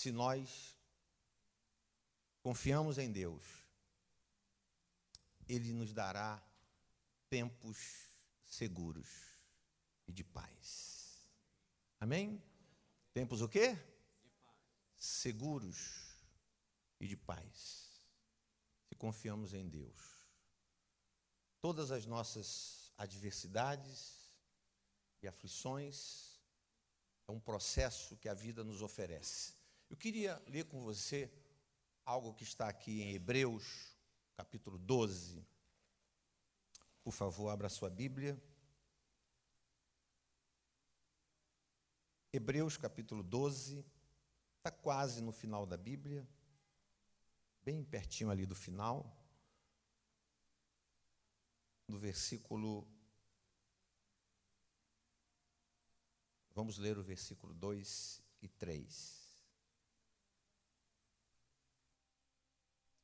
se nós confiamos em Deus, Ele nos dará tempos seguros e de paz. Amém? Tempos o quê? Seguros e de paz. Se confiamos em Deus. Todas as nossas adversidades e aflições é um processo que a vida nos oferece. Eu queria ler com você algo que está aqui em Hebreus, capítulo 12. Por favor, abra a sua Bíblia. Hebreus, capítulo 12. Está quase no final da Bíblia. Bem pertinho ali do final. No versículo... Vamos ler o versículo 2 e 3.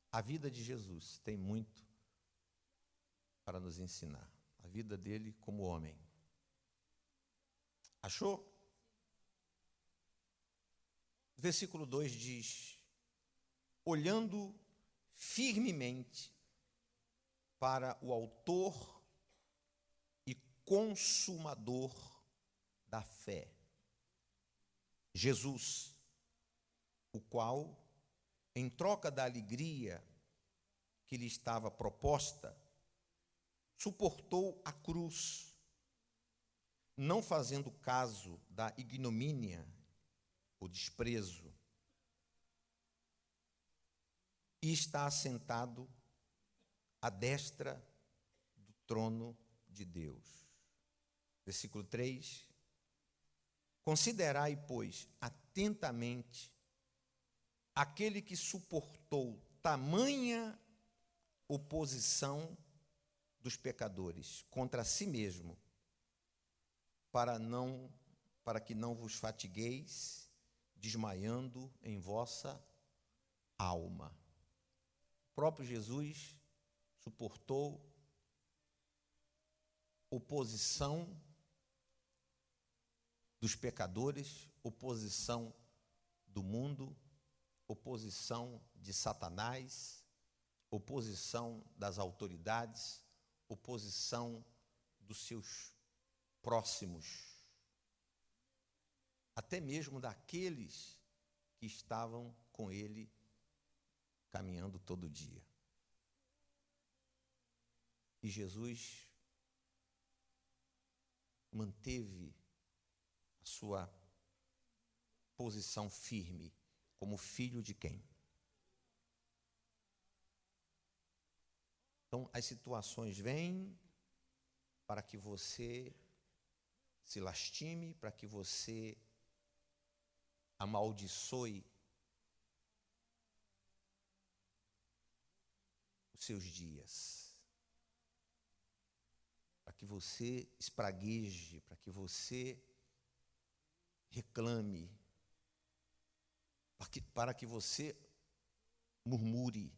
A vida de Jesus tem muito para nos ensinar. A vida dele como homem. Achou? O versículo 2 diz: olhando firmemente para o autor e consumador da fé, Jesus, o qual, em troca da alegria que lhe estava proposta, suportou a cruz, não fazendo caso da ignomínia, o desprezo, e está assentado à destra do trono de Deus. Versículo 3. Considerai, pois, atentamente aquele que suportou tamanha oposição dos pecadores contra si mesmo, para que não vos fatigueis, desmaiando em vossa alma. O próprio Jesus suportou oposição dos pecadores, oposição do mundo, oposição de Satanás, oposição das autoridades, oposição dos seus próximos, até mesmo daqueles que estavam com ele caminhando todo dia. E Jesus manteve a sua posição firme como filho de quem? Então, as situações vêm para que você se lastime, para que você amaldiçoe os seus dias, para que você espragueje, para que você reclame, para que você murmure.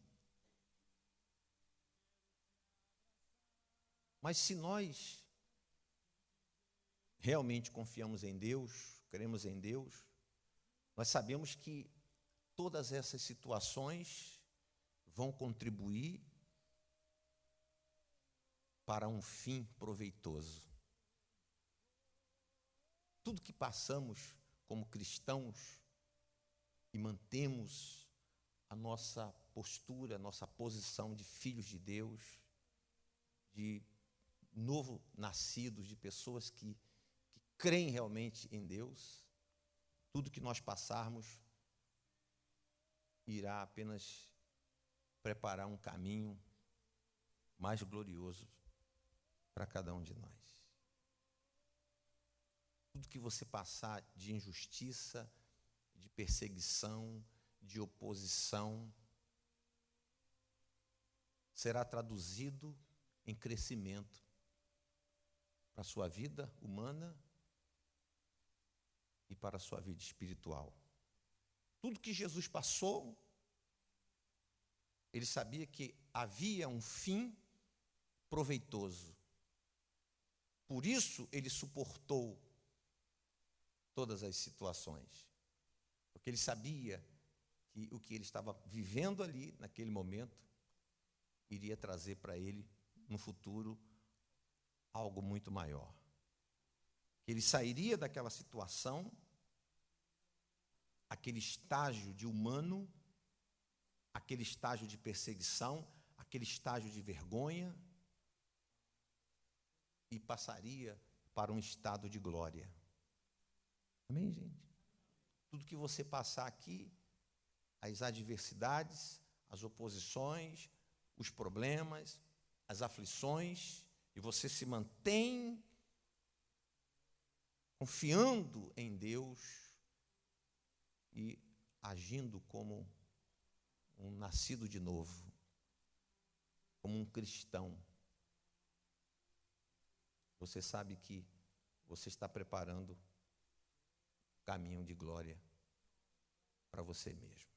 Mas se nós realmente confiamos em Deus, cremos em Deus, nós sabemos que todas essas situações vão contribuir para um fim proveitoso. Tudo que passamos como cristãos e mantemos a nossa postura, a nossa posição de filhos de Deus, de novo nascidos, de pessoas que creem realmente em Deus, tudo que nós passarmos irá apenas preparar um caminho mais glorioso para cada um de nós. Tudo que você passar de injustiça, de perseguição, de oposição, será traduzido em crescimento para a sua vida humana e para a sua vida espiritual. Tudo que Jesus passou, ele sabia que havia um fim proveitoso. Por isso ele suportou todas as situações, porque ele sabia que o que ele estava vivendo ali, naquele momento, iria trazer para ele, no futuro, algo muito maior. Que ele sairia daquela situação, aquele estágio de humano, aquele estágio de perseguição, aquele estágio de vergonha, e passaria para um estado de glória. Amém, gente? Tudo que você passar aqui, as adversidades, as oposições, os problemas, as aflições, e você se mantém confiando em Deus e agindo como um nascido de novo, como um cristão. Você sabe que você está preparando o caminho de glória para você mesmo.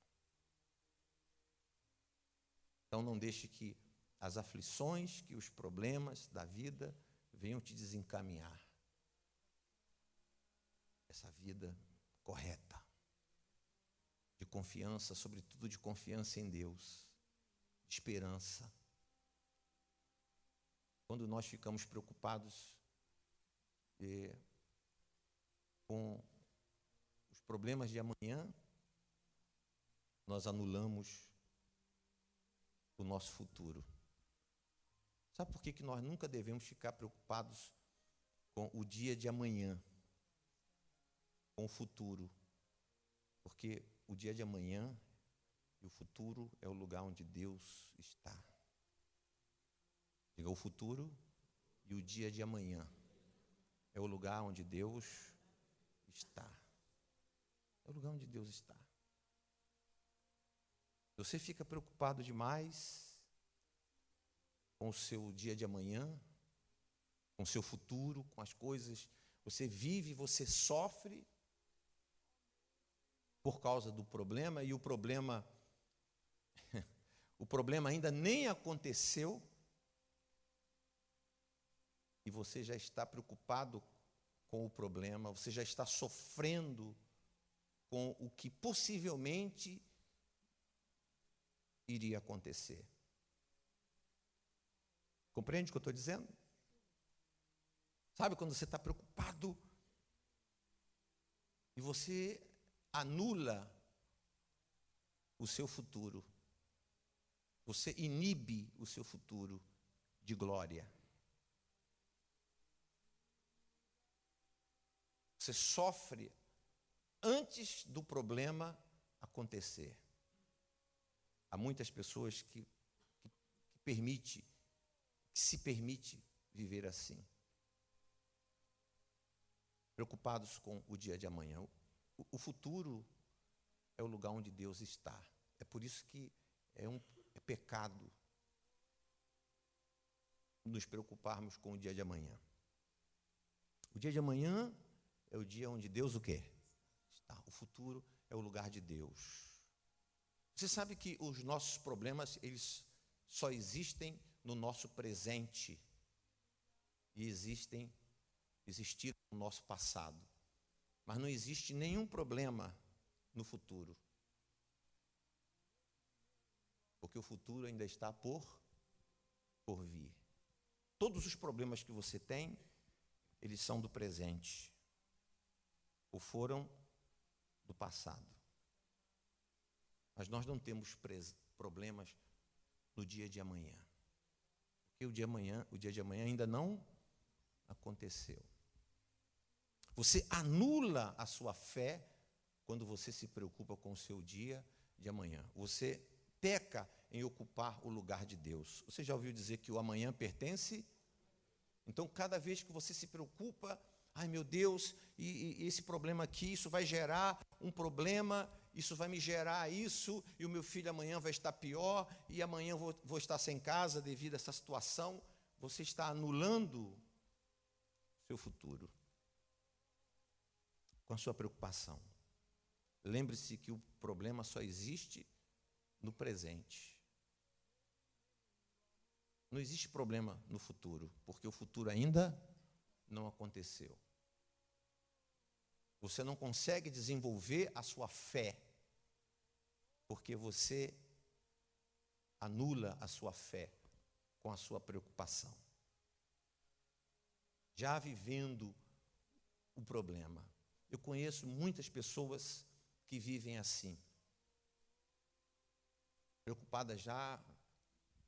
Então não deixe que as aflições, que os problemas da vida venham te desencaminhar. Essa vida correta, de confiança, sobretudo de confiança em Deus, de esperança. Quando nós ficamos preocupados com os problemas de amanhã, nós anulamos o nosso futuro. Sabe por que nós nunca devemos ficar preocupados com o dia de amanhã, com o futuro? Porque o dia de amanhã e o futuro é o lugar onde Deus está. Diga, o futuro e o dia de amanhã é o lugar onde Deus está. É o lugar onde Deus está. Você fica preocupado demais com o seu dia de amanhã, com o seu futuro, com as coisas. Você vive, você sofre por causa do problema, e o problema ainda nem aconteceu, e você já está preocupado com o problema, você já está sofrendo com o que possivelmente iria acontecer. Compreende o que eu estou dizendo? Sabe quando você está preocupado e você anula o seu futuro, você inibe o seu futuro de glória. Você sofre antes do problema acontecer. Há muitas pessoas que se permite viver assim, preocupados com o dia de amanhã. O futuro é o lugar onde Deus está. É por isso que é pecado nos preocuparmos com o dia de amanhã. O dia de amanhã é o dia onde Deus o quê? Está. O futuro é o lugar de Deus. Você sabe que os nossos problemas, eles só existem no nosso presente e existiram no nosso passado. Mas não existe nenhum problema no futuro. Porque o futuro ainda está por vir. Todos os problemas que você tem, eles são do presente, ou foram do passado. Mas nós não temos problemas no dia de amanhã. Porque o dia de amanhã ainda não aconteceu. Você anula a sua fé quando você se preocupa com o seu dia de amanhã. Você peca em ocupar o lugar de Deus. Você já ouviu dizer que o amanhã pertence? Então, cada vez que você se preocupa, ai meu Deus, e esse problema aqui, isso vai gerar um problema, isso vai me gerar isso, e o meu filho amanhã vai estar pior, e amanhã vou estar sem casa devido a essa situação. Você está anulando o seu futuro com a sua preocupação. Lembre-se que o problema só existe no presente. Não existe problema no futuro, porque o futuro ainda não aconteceu. Você não consegue desenvolver a sua fé, porque você anula a sua fé com a sua preocupação, já vivendo o problema. Eu conheço muitas pessoas que vivem assim, preocupadas já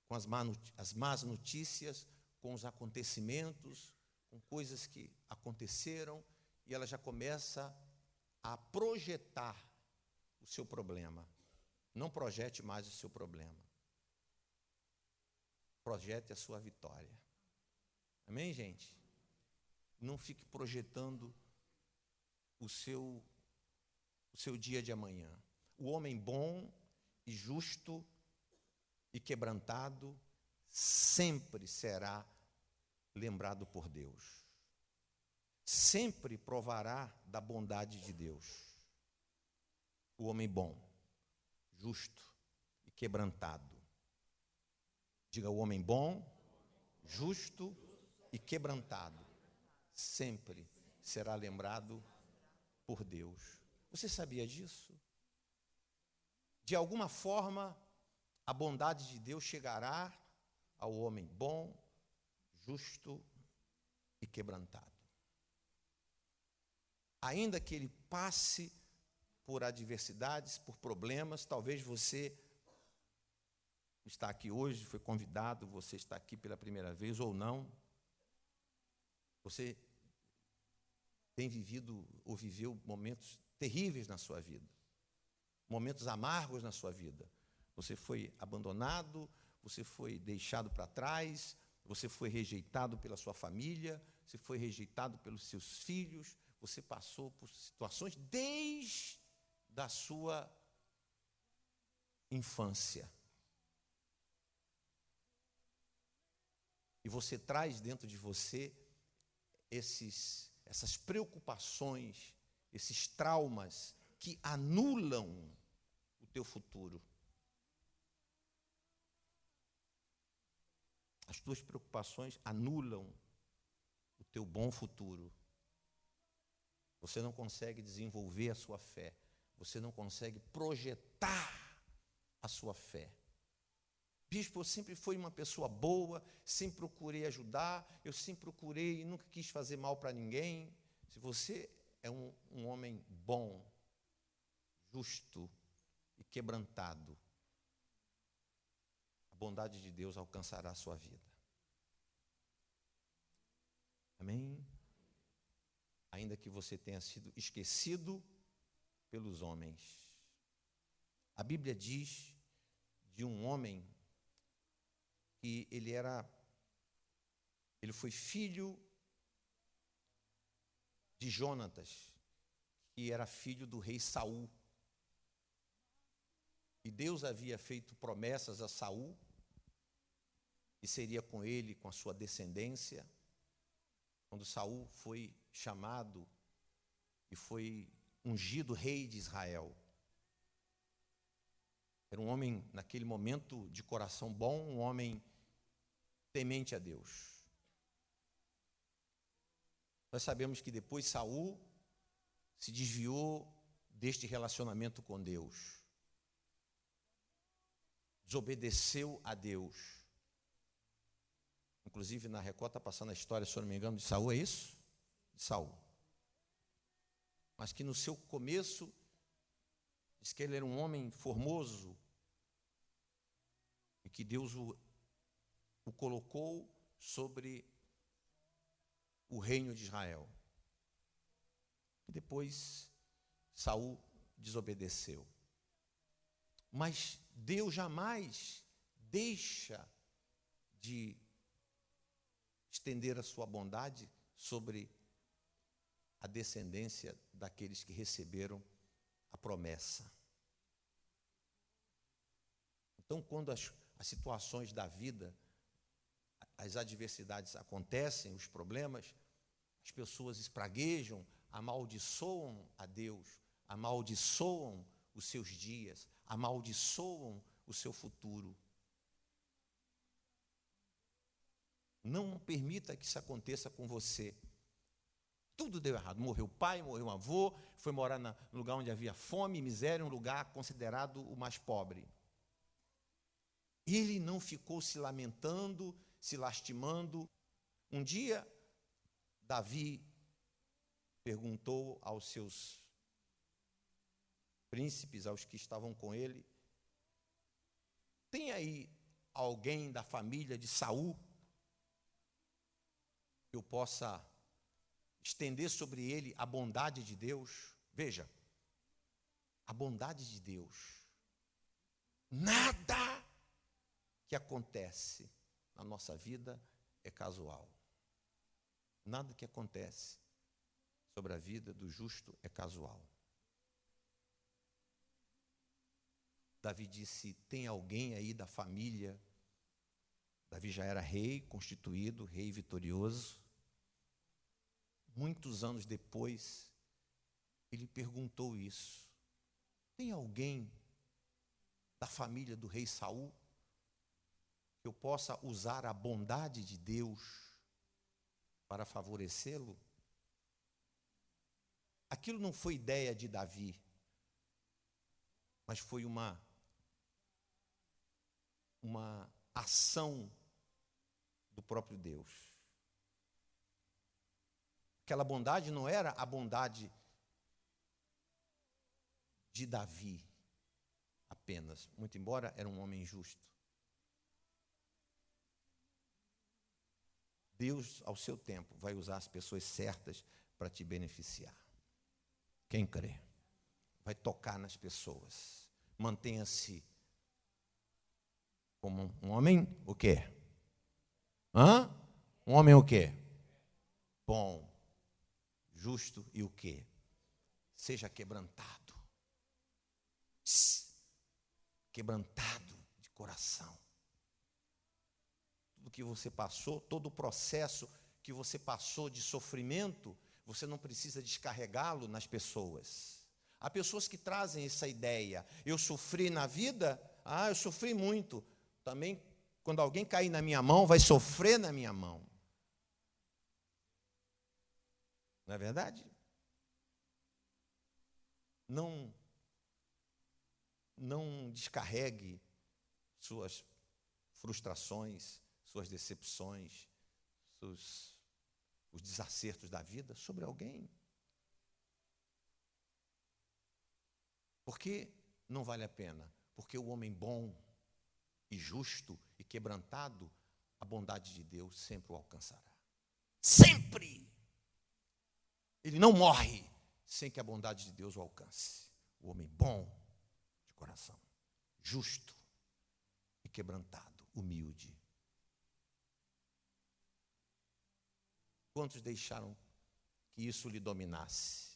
com as más notícias, com os acontecimentos, com coisas que aconteceram, e ela já começa a projetar o seu problema. Não projete mais o seu problema. Projete a sua vitória. Amém, gente? Não fique projetando o seu dia de amanhã. O homem bom e justo e quebrantado sempre será lembrado por Deus. Sempre provará da bondade de Deus. O homem bom, justo e quebrantado. Diga, o homem bom, justo e quebrantado sempre será lembrado por Deus. Você sabia disso? De alguma forma, a bondade de Deus chegará ao homem bom, justo e quebrantado. Ainda que ele passe por adversidades, por problemas, talvez você está aqui hoje, foi convidado, você está aqui pela primeira vez ou não. Você tem vivido ou viveu momentos terríveis na sua vida, momentos amargos na sua vida. Você foi abandonado, você foi deixado para trás, você foi rejeitado pela sua família, você foi rejeitado pelos seus filhos, você passou por situações desde a sua infância. E você traz dentro de você essas preocupações, esses traumas que anulam o teu futuro. As tuas preocupações anulam o teu bom futuro. Você não consegue desenvolver a sua fé. Você não consegue projetar a sua fé. Bispo, eu sempre fui uma pessoa boa, sempre procurei ajudar, eu sempre procurei e nunca quis fazer mal para ninguém. Se você é um homem bom, justo e quebrantado, a bondade de Deus alcançará a sua vida. Amém? Ainda que você tenha sido esquecido pelos homens. A Bíblia diz de um homem que ele foi filho de Jonatas, que era filho do rei Saul. E Deus havia feito promessas a Saul, que seria com ele, com a sua descendência. Quando Saul foi chamado e foi ungido rei de Israel. Era um homem, naquele momento, de coração bom, um homem temente a Deus. Nós sabemos que depois Saul se desviou deste relacionamento com Deus. Desobedeceu a Deus. Inclusive, na Record está passando a história, se eu não me engano, de Saul, é isso? De Saul. Mas que no seu começo, diz que ele era um homem formoso, e que Deus o colocou sobre o reino de Israel. E depois Saul desobedeceu. Mas Deus jamais deixa de estender a sua bondade sobre a descendência daqueles que receberam a promessa. Então, quando as situações da vida, as adversidades acontecem, os problemas, as pessoas espraguejam, amaldiçoam a Deus, amaldiçoam os seus dias, amaldiçoam o seu futuro. Não permita que isso aconteça com você. Tudo deu errado. Morreu o pai, morreu o avô, foi morar no lugar onde havia fome e miséria, um lugar considerado o mais pobre. Ele não ficou se lamentando, se lastimando. Um dia, Davi perguntou aos seus príncipes, aos que estavam com ele: tem aí alguém da família de Saul que eu possa estender sobre ele a bondade de Deus? Veja, a bondade de Deus. Nada que acontece na nossa vida é casual. Nada que acontece sobre a vida do justo é casual. Davi disse: tem alguém aí da família? Davi já era rei constituído, rei vitorioso. Muitos anos depois, ele perguntou isso: tem alguém da família do rei Saul que eu possa usar a bondade de Deus para favorecê-lo? Aquilo não foi ideia de Davi, mas foi uma ação do próprio Deus. Aquela bondade não era a bondade de Davi apenas, muito embora era um homem justo. Deus, ao seu tempo, vai usar as pessoas certas para te beneficiar. Quem crê? Vai tocar nas pessoas. Mantenha-se como um homem, o quê? Um homem o quê? Bom, justo e o quê? Seja quebrantado. Quebrantado de coração. Tudo que você passou, todo o processo que você passou de sofrimento, você não precisa descarregá-lo nas pessoas. Há pessoas que trazem essa ideia: eu sofri na vida, eu sofri muito. Também, quando alguém cair na minha mão, vai sofrer na minha mão. Não é verdade? Não descarregue suas frustrações, suas decepções, os desacertos da vida sobre alguém. Por que não vale a pena? Porque o homem bom e justo e quebrantado, a bondade de Deus sempre o alcançará. Sempre! Ele não morre sem que a bondade de Deus o alcance. O homem bom de coração, justo e quebrantado, humilde. Quantos deixaram que isso lhe dominasse?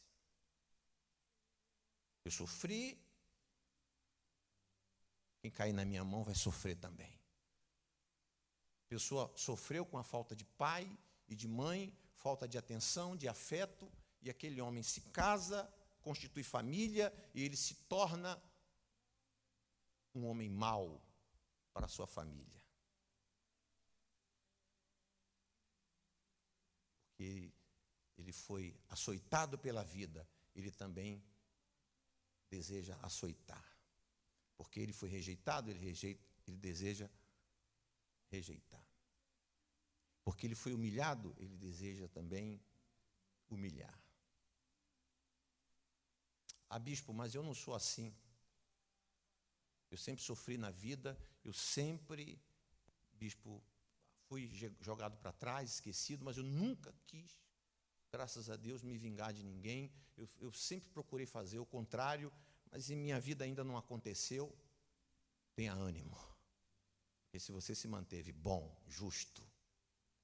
Eu sofri, quem cair na minha mão vai sofrer também. A pessoa sofreu com a falta de pai e de mãe, falta de atenção, de afeto, e aquele homem se casa, constitui família, e ele se torna um homem mau para a sua família. Porque ele foi açoitado pela vida, ele também deseja açoitar. Porque ele foi rejeitado, ele deseja rejeitar. Porque ele foi humilhado, ele deseja também humilhar. Bispo, mas eu não sou assim. Eu sempre sofri na vida, eu sempre, bispo, fui jogado para trás, esquecido, mas eu nunca quis, graças a Deus, me vingar de ninguém. Eu sempre procurei fazer o contrário, mas em minha vida ainda não aconteceu. Tenha ânimo. Porque se você se manteve bom, justo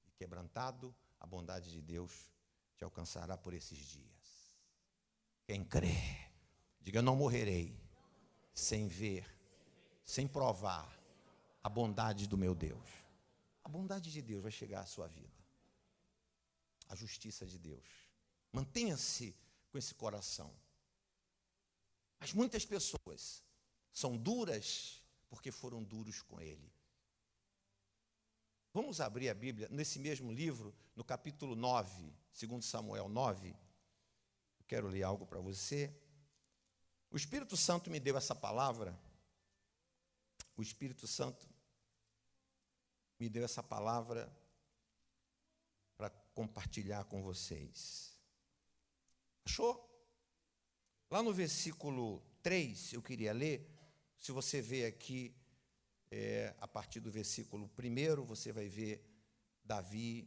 e quebrantado, a bondade de Deus te alcançará por esses dias. Quem crê, diga: não morrerei sem ver, sem provar a bondade do meu Deus. A bondade de Deus vai chegar à sua vida. A justiça de Deus. Mantenha-se com esse coração. Mas muitas pessoas são duras porque foram duros com ele. Vamos abrir a Bíblia nesse mesmo livro, no capítulo 9, 2 Samuel 9. Eu quero ler algo para você. O Espírito Santo me deu essa palavra. O Espírito Santo me deu essa palavra para compartilhar com vocês. Achou? Lá no versículo 3, eu queria ler. Se você vê aqui, a partir do versículo 1, você vai ver Davi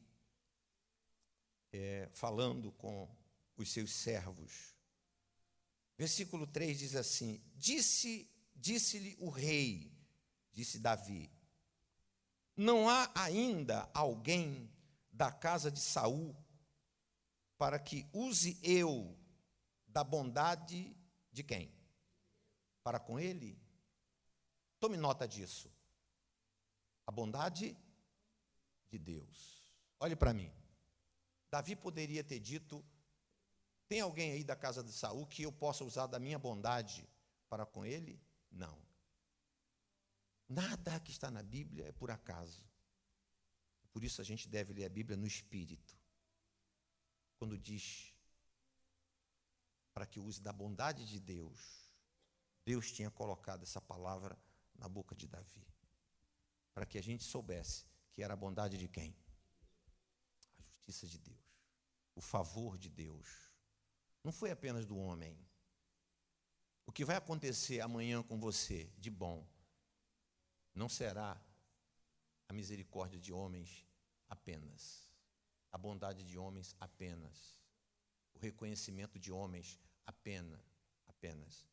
falando com os seus servos. Versículo 3 diz assim: Disse-lhe o rei, disse Davi, não há ainda alguém da casa de Saul para que use eu da bondade de quem? Para com ele? Tome nota disso. A bondade de Deus. Olhe para mim. Davi poderia ter dito: tem alguém aí da casa de Saul que eu possa usar da minha bondade para com ele? Não. Nada que está na Bíblia é por acaso. Por isso a gente deve ler a Bíblia no Espírito. Quando diz para que use da bondade de Deus, Deus tinha colocado essa palavra na boca de Davi, para que a gente soubesse que era a bondade de quem? A justiça de Deus, o favor de Deus. Não foi apenas do homem. O que vai acontecer amanhã com você de bom não será a misericórdia de homens apenas, a bondade de homens apenas, o reconhecimento de homens apenas,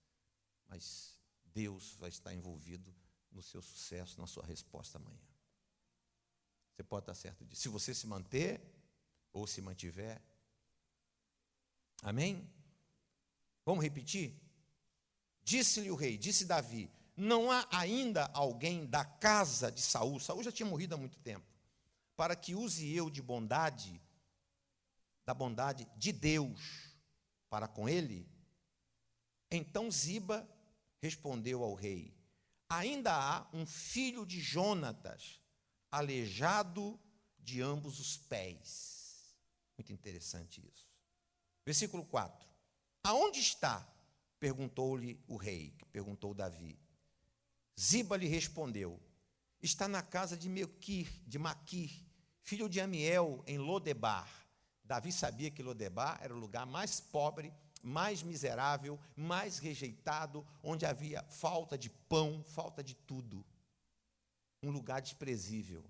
mas Deus vai estar envolvido no seu sucesso, na sua resposta amanhã. Você pode estar certo disso. Se você se manter ou se mantiver. Amém? Vamos repetir? Disse-lhe o rei, disse Davi, não há ainda alguém da casa de Saul, Saul já tinha morrido há muito tempo, para que use eu de bondade, da bondade de Deus para com ele? Então Ziba respondeu ao rei, ainda há um filho de Jonatas, aleijado de ambos os pés. Muito interessante isso. Versículo 4. Aonde está? Perguntou-lhe o rei, perguntou Davi. Ziba lhe respondeu, está na casa de Maquir, filho de Amiel, em Lodebar. Davi sabia que Lodebar era o lugar mais pobre, mais miserável, mais rejeitado, onde havia falta de pão, falta de tudo. Um lugar desprezível.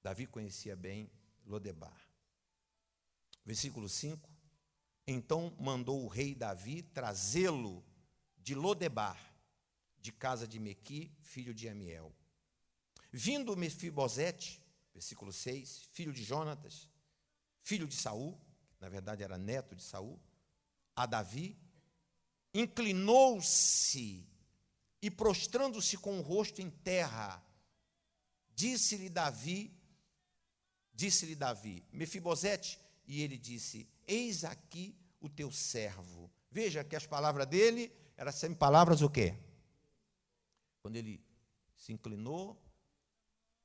Davi conhecia bem Lodebar. Versículo 5. Então mandou o rei Davi trazê-lo de Lodebar, de casa de Mequi, filho de Amiel. Vindo Mefibosete, versículo 6, filho de Jonatas, filho de Saul, na verdade era neto de Saul, a Davi, inclinou-se e prostrando-se com o rosto em terra, disse-lhe Davi, Mefibosete, e ele disse, eis aqui o teu servo. Veja que as palavras dele eram sempre palavras o quê? Quando ele se inclinou,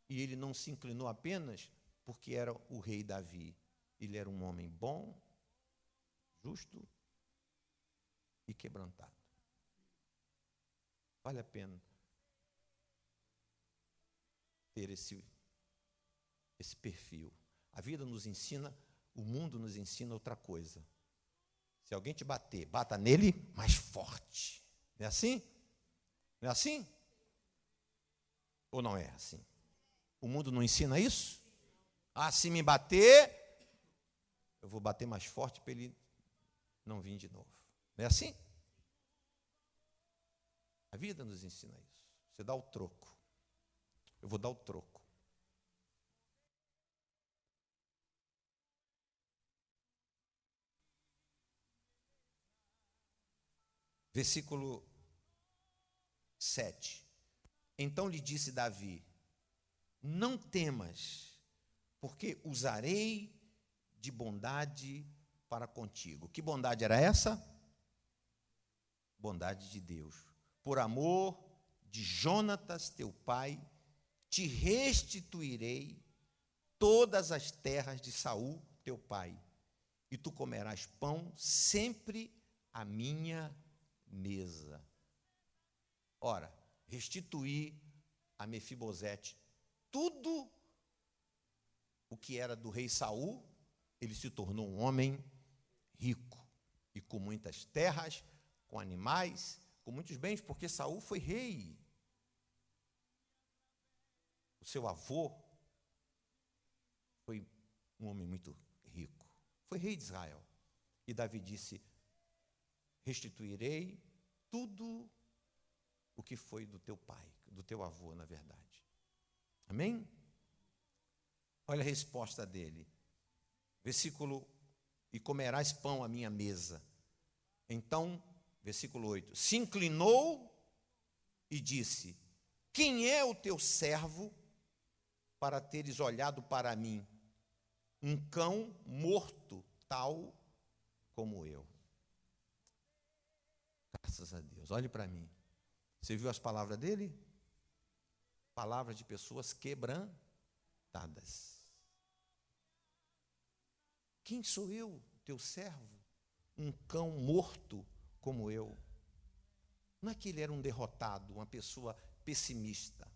e ele não se inclinou apenas porque era o rei Davi. Ele era um homem bom, justo e quebrantado. Vale a pena ter esse perfil. A vida nos ensina, o mundo nos ensina outra coisa. Se alguém te bater, bata nele mais forte. Não é assim? Não é assim? Ou não é assim? O mundo não ensina isso? Ah, se me bater, eu vou bater mais forte para ele não vir de novo. Não é assim? A vida nos ensina isso. Você dá o troco. Eu vou dar o troco. Versículo 7. Então lhe disse Davi, não temas, porque usarei de bondade para contigo. Que bondade era essa? Bondade de Deus. Por amor de Jonatas, teu pai, te restituirei todas as terras de Saul, teu pai, e tu comerás pão sempre à minha mesa. Ora, restituir a Mefibosete tudo o que era do rei Saul, ele se tornou um homem rico e com muitas terras, com animais, com muitos bens, porque Saul foi rei. O seu avô foi um homem muito rico, foi rei de Israel. E Davi disse: restituirei tudo o que foi do teu pai, do teu avô, na verdade. Amém? Olha a resposta dele. Versículo: e comerás pão à minha mesa. Então, versículo 8: se inclinou e disse: quem é o teu servo para teres olhado para mim, um cão morto, tal como eu? Graças a Deus. Olhe para mim. Você viu as palavras dele? Palavras de pessoas quebrantadas. Quem sou eu, teu servo? Um cão morto como eu. Não é que ele era um derrotado, uma pessoa pessimista.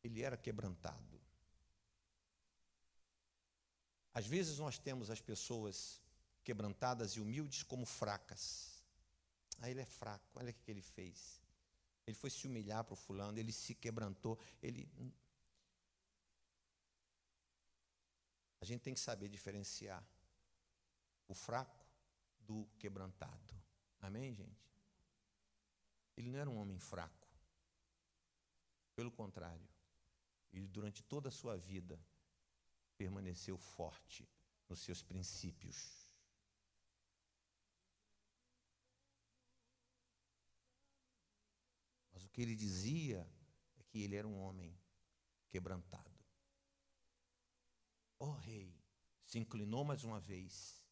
Ele era quebrantado. Às vezes nós temos as pessoas quebrantadas e humildes como fracas. Ah, ele é fraco, olha o que ele fez. Ele foi se humilhar para o fulano, ele se quebrantou. A gente tem que saber diferenciar o fraco do quebrantado. Amém, gente? Ele não era um homem fraco. Pelo contrário, ele durante toda a sua vida permaneceu forte nos seus princípios. Mas o que ele dizia é que ele era um homem quebrantado. Ó rei, se inclinou mais uma vez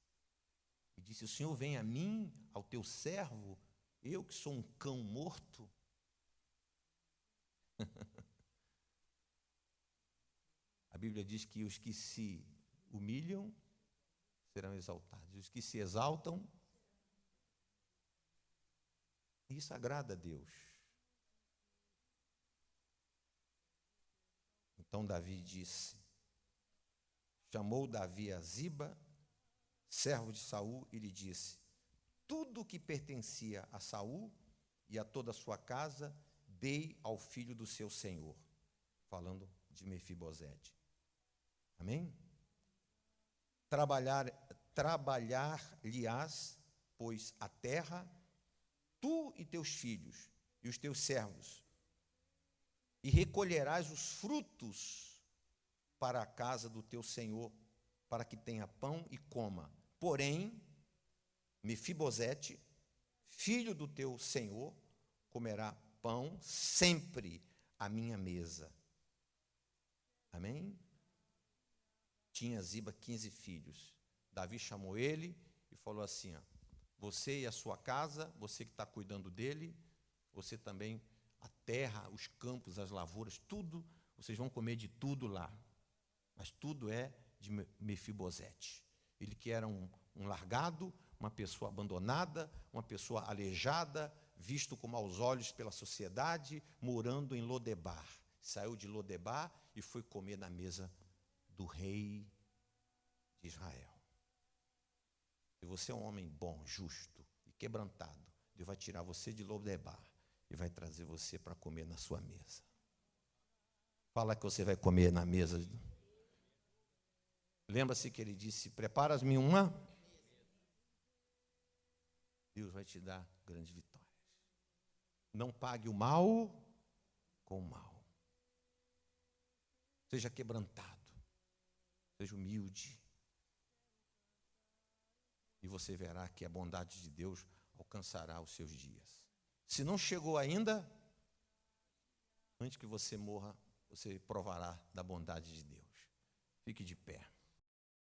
e disse: o Senhor vem a mim, ao teu servo, eu que sou um cão morto? A Bíblia diz que os que se humilham serão exaltados, os que se exaltam, isso agrada a Deus. Então Davi disse, chamou Davi a Ziba, servo de Saul, e lhe disse: tudo o que pertencia a Saul e a toda a sua casa, dei ao filho do seu senhor. Falando de Mefibosete. Amém? Trabalhar-lhe-ás, pois, a terra, tu e teus filhos e os teus servos, e recolherás os frutos para a casa do teu senhor, para que tenha pão e coma. Porém, Mefibosete, filho do teu senhor, comerá pão sempre à minha mesa. Amém? Tinha Ziba 15 filhos. Davi chamou ele e falou assim: ó, você e a sua casa, você que está cuidando dele, você também, a terra, os campos, as lavouras, tudo, vocês vão comer de tudo lá. Mas tudo é de Mefibosete. Ele que era um largado, uma pessoa abandonada, uma pessoa aleijada, visto com maus olhos pela sociedade, morando em Lodebar. Saiu de Lodebar e foi comer na mesa do rei de Israel. Se você é um homem bom, justo e quebrantado, Deus vai tirar você de Lodebar e vai trazer você para comer na sua mesa. Fala que você vai comer na mesa. Lembra-se que ele disse: preparas-me uma? Deus vai te dar grandes vitórias. Não pague o mal com o mal. Seja quebrantado. Seja humilde. E você verá que a bondade de Deus alcançará os seus dias. Se não chegou ainda, antes que você morra, você provará da bondade de Deus. Fique de pé.